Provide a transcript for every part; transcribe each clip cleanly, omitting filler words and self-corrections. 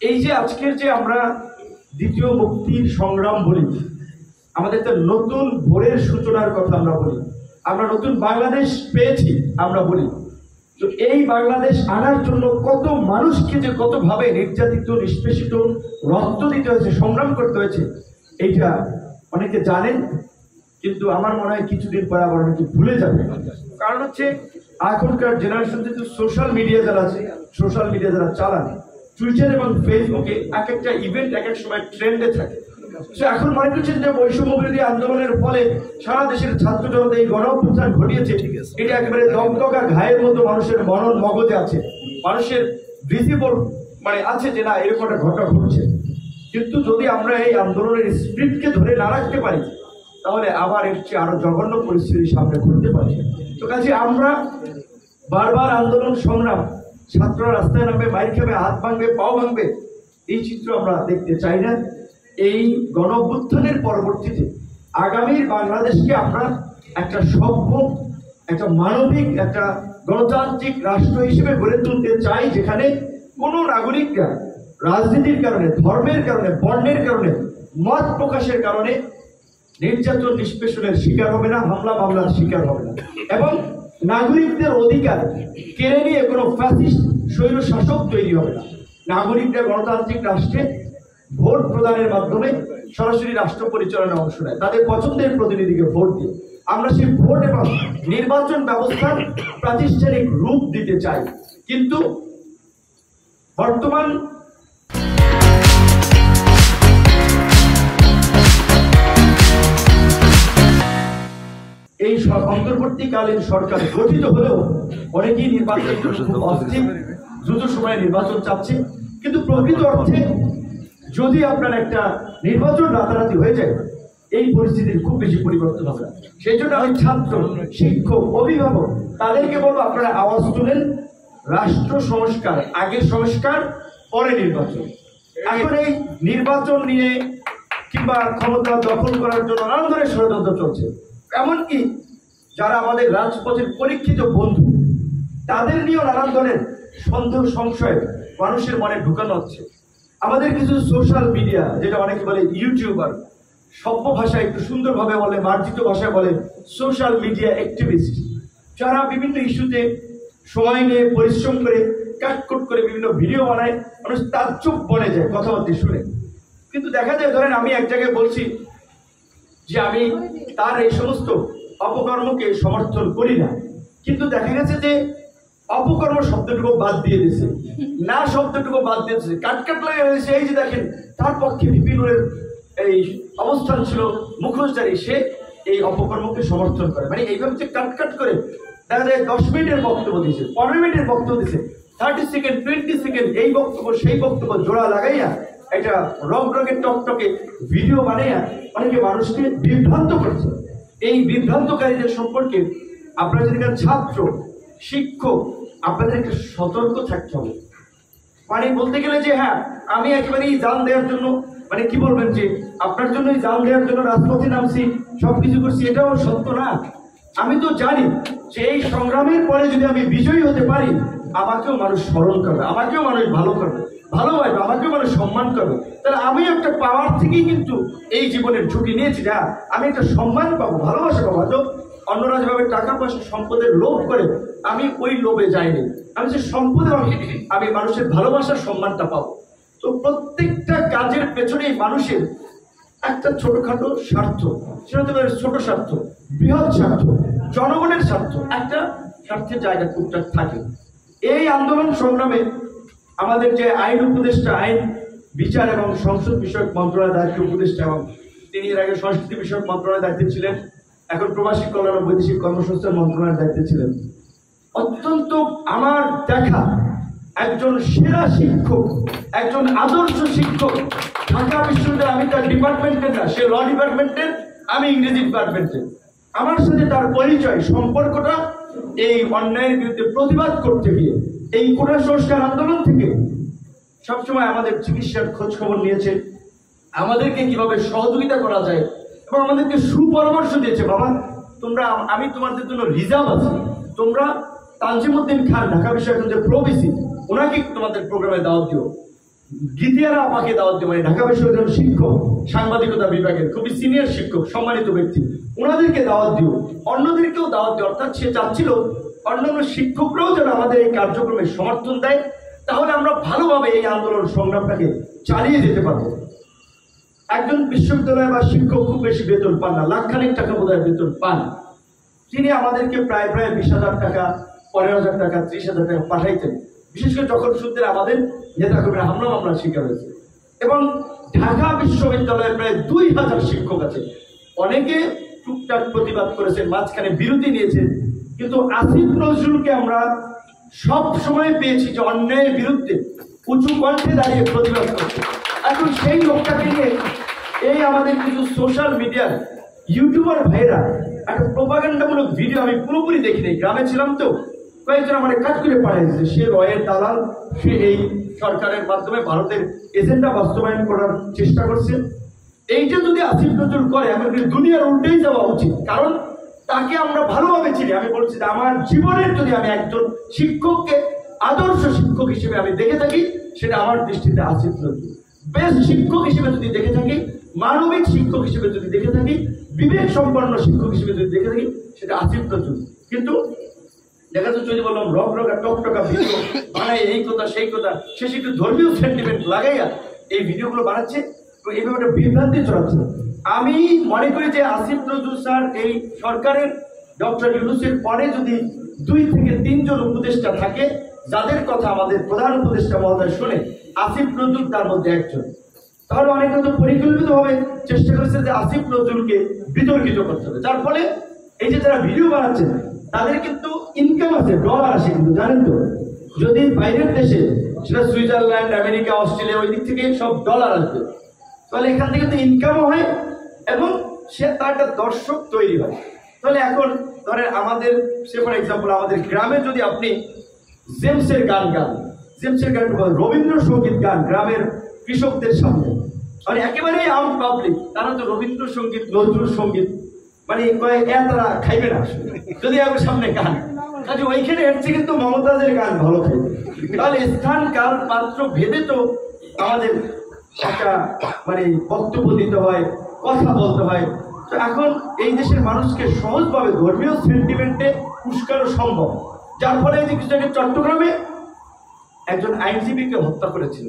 এই যে আজকের যে আমরা দ্বিতীয় মুক্তির সংগ্রাম বলি, আমাদের তো নতুন ভোরের সূচনার কথা আমরা বলি, আমরা নতুন বাংলাদেশ পেয়েছি আমরা বলি। তো এই বাংলাদেশ আনার জন্য কত মানুষকে যে কতভাবে নির্যাতিত, নিষ্পেষিত, রক্ত দিতে হয়েছে, সংগ্রাম করতে হয়েছে, এইটা অনেকে জানেন, কিন্তু আমার মনে হয় কিছুদিন পরে আবার অনেকে ভুলে যাবে। কারণ হচ্ছে এখনকার জেনারেশন যেহেতু সোশ্যাল মিডিয়া যারা চালান, টুইটার এবং ফেসবুকে এক একটা ইভেন্ট এক এক সময় ট্রেন্ডে থাকে। এখন মনে করছেন যে বৈষম্য বিরোধী আন্দোলনের ফলে সারা দেশের ছাত্র জনতা এই গণ অভ্যুত্থান ঘটিয়েছে, এটা একেবারে দগদগা ঘায়ের মতো মানুষের মনন মগজে আছে, মানুষের ভিজিবল আছে যে না এরকম একটা ঘটনা ঘটছে। কিন্তু যদি আমরা এই আন্দোলনের স্পিরিটকে ধরে না রাখতে পারি, তাহলে আবার এর চেয়ে আরো জঘন্য পরিস্থিতির সামনে ঘটতে পারে। তো কাজে আমরা বারবার আন্দোলন সংগ্রাম, ছাত্ররা রাস্তায় নামবে, মাইর খাবে, হাত ভাঙবে, পাও ভাঙবে, এই চিত্র আমরা দেখতে চাই না। এই গণ অভ্যুত্থানের পরবর্তীতে আগামীর বাংলাদেশকে আমরা একটা সভ্য, একটা মানবিক, একটা গণতান্ত্রিক রাষ্ট্র হিসেবে গড়ে তুলতে চাই, যেখানে কোনো নাগরিকরা রাজনীতির কারণে, ধর্মের কারণে, বর্ণের কারণে, মত প্রকাশের কারণে নির্যাতন, নিষ্পেষণের শিকার হবে না, হামলা মামলার শিকার হবে না, এবং নাগরিকদের অধিকার কেড়ে নিয়ে কোনো ফ্যাসিস্ট স্বৈর শাসক তৈরি হবে না। নাগরিকরা গণতান্ত্রিক রাষ্ট্রে ভোট প্রদানের মাধ্যমে সরাসরি রাষ্ট্র পরিচালনায় অংশ নেয়, তাদের পছন্দের প্রতিনিধিকে ভোট দিয়ে। আমরা সেই ভোট এবং নির্বাচন ব্যবস্থার প্রাতিষ্ঠানিক রূপ দিতে চাই। কিন্তু বর্তমান এই অন্তর্বর্তীকালীন সরকার গঠিত হলেও অনেকেই নির্বাচন খুব অস্থির, দ্রুত সময়ে নির্বাচন চাচ্ছে। কিন্তু প্রকৃত অর্থে যদি আপনার একটা নির্বাচন রাতারাতি হয়ে যায়, এই পরিস্থিতির খুব বেশি পরিবর্তন হবে না। সেই জন্য আমি ছাত্র, শিক্ষক, অভিভাবক তাদেরকে বলবো, আপনারা আওয়াজ তুলেন। রাষ্ট্র সংস্কার, আগে সংস্কার, পরে নির্বাচন। এখন এই নির্বাচন নিয়ে কিংবা ক্ষমতা দখল করার জন্য নানান ধরনের ষড়যন্ত্র চলছে। এমনকি যারা আমাদের রাজপথের পরীক্ষিত বন্ধু, তাদের নিয়েও নানান ধরনের সন্দেহ, সংশয় মানুষের মনে ঢুকানো হচ্ছে। আমাদের কিছু সোশ্যাল মিডিয়া, যেটা অনেকে বলে ইউটিউবার, সভ্য ভাষায় একটু সুন্দরভাবে বলে, মার্জিত ভাষায় বলে সোশ্যাল মিডিয়া অ্যাক্টিভিস্ট, যারা বিভিন্ন ইস্যুতে সময় নিয়ে পরিশ্রম করে কাটকুট করে বিভিন্ন ভিডিও বানায়, মানুষ তাজ্জব বনে যায় কথাবার্তা শুনে। কিন্তু দেখা যায়, ধরেন আমি এক জায়গায় বলছি যে আমি তার এই সমস্ত অপকর্মকে সমর্থন করি না, কিন্তু দেখা গেছে যে অপকর্ম শব্দটুকু বাদ দিয়ে দিয়েছে, না শব্দটুকু বাদ দিয়েছে, কাটকাট লাগে হয়েছে। এই যে দেখেন, তার পক্ষে বিপিনের এই অবস্থান ছিল মুখোশধারী, সে এই অপকর্মকে সমর্থন করে। এইভাবে যে কাটকাট করে দেখা যায় 10 মিনিটের বক্তব্য দিয়েছে, 15 মিনিটের বক্তব্য দিয়েছে, 30 সেকেন্ড, 20 সেকেন্ড এই বক্তব্য সেই বক্তব্য জোড়া লাগাইয়া একটা রঙের টকটকে ভিডিও বানাইয়া অনেকে মানুষকে বিভ্রান্ত করছে। এই বিভ্রান্তকারীদের সম্পর্কে আপনারা যদি ছাত্র, শিক্ষক, আপনাদেরকে সতর্ক থাকতে হবে। বলতে গেলে যে হ্যাঁ আমি একেবারেই জান দেওয়ার জন্য, কি বলবেন, যে আপনার জন্যই জান দেওয়ার জন্য রাজপথে নামছি, সবকিছু করছি, এটাও সত্য না। আমি তো জানি যে এই সংগ্রামের পরে যদি আমি বিজয়ী হতে পারি, আমাকেও মানুষ স্মরণ করবে, আমাকেও মানুষ ভালো করবে, ভালোবাসবে, আমাকেও মানুষ সম্মান করবে। তাহলে আমি একটা পাওয়ার থেকেই কিন্তু এই জীবনের ঝুঁকি নিয়েছি, যা আমি একটা সম্মান পাবো, ভালোবাসা পাবো। তো অন্যরা যেভাবে টাকা পয়সা সম্পদের লোভ করে, আমি ওই লোভে যাইনি। আমি যে সম্পদ এবং আমি মানুষের ভালোবাসার সম্মানটা পাবো। তো প্রত্যেকটা কাজের পেছনেই মানুষের একটা ছোটখাটো স্বার্থ, সেটা হতে পারে ছোট স্বার্থ, বৃহৎ স্বার্থ, জনগণের স্বার্থ, একটা স্বার্থের জায়গা টুকটাক থাকে। এই আন্দোলন সংগ্রামে আমাদের যে আইন উপদেষ্টা, আইন বিচার এবং সংসদ বিষয়ক মন্ত্রণালয়ের দায়িত্ব উপদেষ্টা, এবং তিনি এর আগে সংস্কৃতি বিষয়ক মন্ত্রণালয়ের দায়িত্বে ছিলেন, এখন প্রবাসী কল্যাণ ও বৈদেশিক কর্মসংস্থান মন্ত্রণালয়ের দায়িত্বে ছিলেন। অত্যন্ত আমার দেখা একজন সেরা শিক্ষক, একজন আদর্শ শিক্ষক। ঢাকা বিশ্ববিদ্যালয়, আমি তার ডিপার্টমেন্টের না, সে ল ডিপার্টমেন্টের, আমি ইংরেজি ডিপার্টমেন্টের। আমার সাথে তার পরিচয়, সম্পর্কটা এই অন্যায়ের বিরুদ্ধে প্রতিবাদ করতে গিয়ে, এই কোটা সংস্কার আন্দোলন থেকে সবসময় আমাদের চিকিৎসার খোঁজ খবর নিয়েছে, আমাদেরকে কিভাবে সহযোগিতা করা যায়, এবং আমাদেরকে সুপরামর্শ দিয়েছে। বাবা তোমরা, আমি তোমাদের জন্য রিজার্ভ আছি, তোমরা তানজিমউদ্দিন খান ঢাকা বিশ্ববিদ্যালয়ের যে প্রভিসি, ওনাকে তোমাদের প্রোগ্রামে দাওয়াত দিও। গীতিয়ারা আমাকে দাওয়াত দিয়ে, মানে ঢাকা বিশ্ববিদ্যালয়ের শিক্ষক, সাংবাদিকতা বিভাগের খুবই সিনিয়র শিক্ষক, সম্মানিত ব্যক্তি, ওনাদেরকে দাওয়াত দিও, অন্যদেরকেও দাওয়াত দিও। অর্থাৎ সে চাচ্ছিল অন্যান্য শিক্ষকরাও যেন আমাদের এই কার্যক্রমে সমর্থন দেয়, তাহলে আমরা ভালোভাবে এই আন্দোলন সংগ্রামটাকে চালিয়ে যেতে পারবো। একজন বিশ্ববিদ্যালয় বা শিক্ষক খুব বেশি বেতন পান না, লাখখানেক টাকা বোধহয় বেতন পান। তিনি আমাদেরকে প্রায় 20,000 টাকা, 15,000 টাকা, 30,000 টাকা পাঠাইতেন, বিশেষ করে যখন শুনতেন আমাদের নেতাকর্মীরা হামলা মামলার শিকার হয়েছে। এবং ঢাকা বিশ্ববিদ্যালয়ে প্রায় 2,000 শিক্ষক আছে। অনেকে টুকটাক প্রতিবাদ করেছেন, মাঝখানে বিরতি নিয়েছেন, কিন্তু আসিফ নজরুলকে আমরা সব সময় পেয়েছি যে অন্যায়ের বিরুদ্ধে উঁচু কণ্ঠে দাঁড়িয়ে প্রতিবাদ করছে। এখন সেই লোকটাকে নিয়ে এই আমাদের কিছু সোশ্যাল মিডিয়ার ইউটিউবার ভাইরা একটা প্রোপাগান্ডামূলক ভিডিও, আমি পুরোপুরি দেখিনি, গ্রামে ছিলাম তো, কয়েকজন আমার কাজ করে পাঠিয়েছে, সে রয়ের দালাল, সে এই সরকারের মাধ্যমে ভারতের এজেন্ডা বাস্তবায়ন করার চেষ্টা করছে। এইটা যদি আসিফ নজরুল করে, আমাদের দুনিয়ার উল্টেই যাওয়া উচিত, কারণ তাকে আমরা ভালোভাবে চিনি। আমি বলছি যে আমার জীবনের যদি আমি একজন শিক্ষককে আদর্শ শিক্ষক হিসেবে আমি দেখে থাকি, সেটা আমার দৃষ্টিতে আসিফ নজরুল। বেস্ট শিক্ষক হিসেবে যদি দেখে থাকি, মানবিক শিক্ষক হিসেবে যদি দেখে থাকি, বিবেক সম্পন্ন শিক্ষক হিসেবে যদি দেখে থাকি, সেটা আসিফ নজরুল। কিন্তু দেখা যাচ্ছে যদি বললাম রক রকা টকটকা ভিডিও বানাই, এই কথা সেই কথা, শেষে একটু ধর্মীয় সেন্টিমেন্ট লাগাইয়া এই ভিডিওগুলো বানাচ্ছে, এইভাবে একটা বিভ্রান্তি ছড়াচ্ছে। আমি মনে করি যে আসিফ নজরুল স্যার এই সরকারের ডক্টর ইউনূসের পরে যদি 2 থেকে 3 জন উপদেষ্টা থাকে, যাদের কথা আমাদের প্রধান উপদেষ্টা মহোদয় শুনে, আসিফ নজরুল তার মধ্যে একজন, তাহলে অনেকে তো পরিকল্পিতভাবে চেষ্টা করেছে যে আসিফ নজরুলকে বিতর্কিত করতে হবে। যার ফলে এই যে যারা ভিডিও বানাচ্ছেন তাদের কিন্তু ইনকাম আছে, ডলার আসে, কিন্তু জানেন তো, যদি বাইরের দেশে, সেটা সুইজারল্যান্ড, আমেরিকা, অস্ট্রেলিয়া, ওই দিক থেকে সব ডলার আসবে, তাহলে এখান থেকে তো ইনকামও হয় এবং সে তার একটা দর্শক তৈরি হয়। তাহলে এখন ধরেন আমাদের, সে ফর এক্সাম্পল, আমাদের গ্রামে যদি আপনি জেমসের গান গান, জেমসের গান, রবীন্দ্রসঙ্গীত গান গ্রামের কৃষকদের সামনে, মানে একেবারেই আম পাবলিক, তারা তো রবীন্দ্রসঙ্গীত, নজরুল সঙ্গীত মানে তারা খাইবে না যদি আমার সামনে গান, কাজে ওইখানে এসছে কিন্তু মমতাজের গান ভালো খাইবে। তাহলে স্থান কাল পাত্র ভেদে তো আমাদের একটা মানে বক্তব্য দিতে হয়, কথা বলতে হয়। তো এখন এই দেশের মানুষকে সহজভাবে ধর্মীয় সেন্টিমেন্টে উস্কানো সম্ভব, যার ফলে এই যে কিছু আগে চট্টগ্রামে একজন আইনজীবীকে হত্যা করেছিল।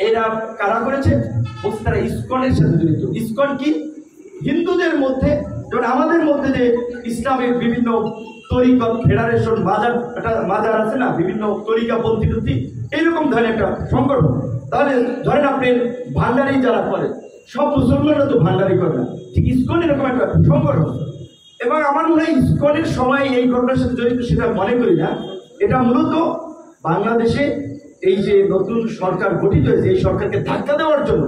এরা কারা করেছে? বলছে তারা ইসকনের সাথে জড়িত। ইসকন কি? হিন্দুদের মধ্যে, যেমন আমাদের মধ্যে যে ইসলামের বিভিন্ন তরিকা ফেডারেশন, মাজার আছে না, বিভিন্ন তরিকা পন্থী, এইরকম ধরনের একটা সংগঠন। তাহলে ধরেন আপনি ভান্ডারি যারা করে, সব মুসলমানরা তো ভান্ডারি করে না, ঠিক ইসকন এরকম একটা সংগঠন। এবং আমার মনে হয় ইসকনের সময় এই ঘটনার সাথে জড়িত সেটা মনে করি না। এটা মূলত বাংলাদেশে এই যে নতুন সরকার গঠিত হয়েছে, এই সরকারকে ধাক্কা দেওয়ার জন্য,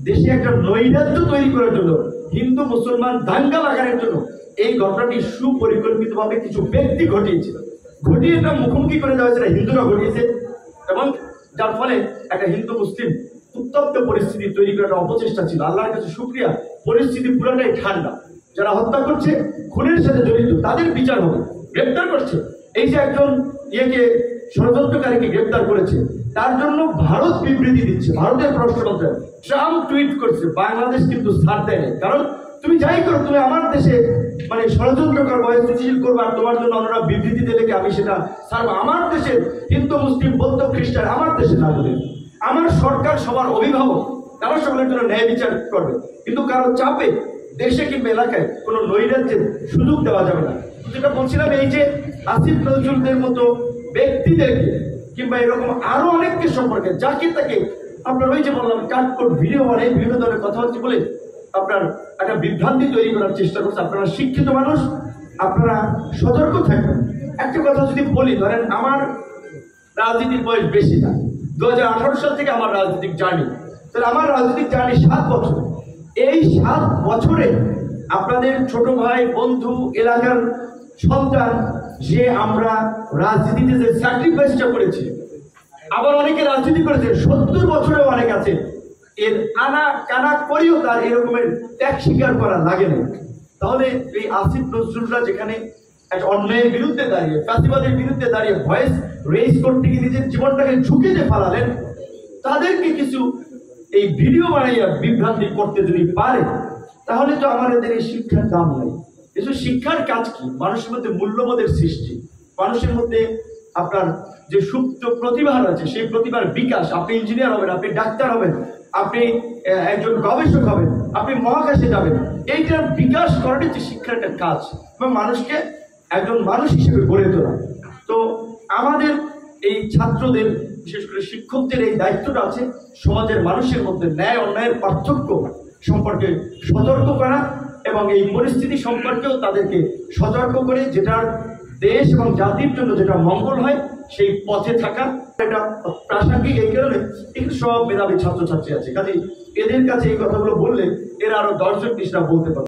দেশে একটা নৈরাজ্য তৈরি করার জন্য, হিন্দু মুসলমান দাঙ্গা লাগানোর জন্য এই ঘটনাটি সুপরিকল্পিতভাবে কিছু ব্যক্তি ঘটিয়ে এটা মুখোমুখি করে দেওয়া হয়েছে, হিন্দুরা ঘটিয়েছে। এবং যার ফলে একটা হিন্দু মুসলিম উত্তপ্ত পরিস্থিতি তৈরি করার অপচেষ্টা ছিল। আল্লাহর কাছে শুকরিয়া, পরিস্থিতি পুরোটাই ঠান্ডা। যারা হত্যা করছে, খুনের সাথে জড়িত, তাদের বিচার হবে। গ্রেপ্তার করছে, এই যে একজন ষড়যন্ত্রকারীকে গ্রেপ্তার করেছে, তার জন্য ভারত বিবৃতি দিচ্ছে। ভারতের পররাষ্ট্রমন্ত্রী ট্রাম্প টুইট করছে, বাংলাদেশ কিন্তু ছাড় দেয় না, কারণ তুমি যাই করো, তুমি আমার দেশে মানে ষড়যন্ত্র করবো, স্থিতিশীল করবো, আর তোমার জন্য অন্যরা বিবৃতি দিলে কি আমি সেটা ছাড়বো? আমার দেশের হিন্দু মুসলিম বৌদ্ধ খ্রিস্টান আমার দেশে না বলে, আমার সরকার সবার অভিভাবক, তারা সকলের জন্য ন্যায় বিচার করবে, কিন্তু কারো চাপে দেশে কিংবা এলাকায় কোনো নৈরাজ্যের সুযোগ দেওয়া যাবে না। যেটা বলছিলাম, এই যে আসিফ নজরুলদের মতো ব্যক্তিদেরকে কিংবা এরকম আরো অনেককে সম্পর্কে যাকে তাকে আপনার ওই যে বললাম কাটকোট ভিডিও বানাই, বিভিন্ন ধরনের কথা হচ্ছে বলে আপনার একটা বিভ্রান্তি তৈরি করার চেষ্টা করছে। আপনারা শিক্ষিত মানুষ, আপনারা সতর্ক থাকবেন। একটা কথা যদি বলি, ধরেন আমার রাজনীতির বয়স বেশি না, 2018 সাল থেকে আমার রাজনৈতিক জার্নি, তাহলে আমার রাজনৈতিক জার্নি 7 বছর। এই 7 বছরে আপনাদের ছোট ভাই, বন্ধু, এলাকার সন্তান, যে আমরা রাজনীতিতে যে স্যাক্রিফাইসটা করেছি, আবার অনেকে রাজনীতি করেছে 70 বছরেও অনেক আছে, এর আনা কানা করেও তার এরকমের ত্যাগ স্বীকার করা লাগে না। তাহলে এই আসিফ নজরুলরা যেখানে একটা অন্যায়ের বিরুদ্ধে দাঁড়িয়ে, ফ্যাসিবাদের বিরুদ্ধে দাঁড়িয়ে ভয়েস রেইজ করতে গিয়ে নিজের জীবনটাকে ঝুঁকিতে ফেলালেন, তাদেরকে কিছু এই ভিডিও বানাইয়া বিভ্রান্তি করতে যদি পারে, তাহলে তো আমাদের এই শিক্ষার দাম নাই। এসব শিক্ষার কাজ কি? মানুষের মধ্যে মূল্যবোধের সৃষ্টি, মানুষের মধ্যে আপনার যে সুপ্ত প্রতিভা আছে সেই প্রতিভার বিকাশ। আপনি ইঞ্জিনিয়ার হবেন, আপনি ডাক্তার হবেন, আপনি একজন গবেষক হবেন, আপনি মহাকাশে যাবেন, এইটার বিকাশ করাটাই হচ্ছে শিক্ষার একটা কাজ, এবং মানুষকে একজন মানুষ হিসেবে গড়ে তোলা। তো আমাদের এই ছাত্রদের, বিশেষ করে শিক্ষকদের এই দায়িত্বটা আছে সমাজের মানুষের মধ্যে ন্যায় অন্যায়ের পার্থক্য সম্পর্কে সতর্ক করা, এবং এই পরিস্থিতি সম্পর্কেও তাদেরকে সতর্ক করে যেটার দেশ এবং জাতির জন্য যেটা মঙ্গল হয় সেই পথে থাকা। এটা প্রাসঙ্গিক এই কারণে এখানে সব মেধাবী ছাত্রছাত্রী আছে, কাজে এদের কাছে এই কথাগুলো বললে এরা আরো 10 জন 20টা বলতে পারবে।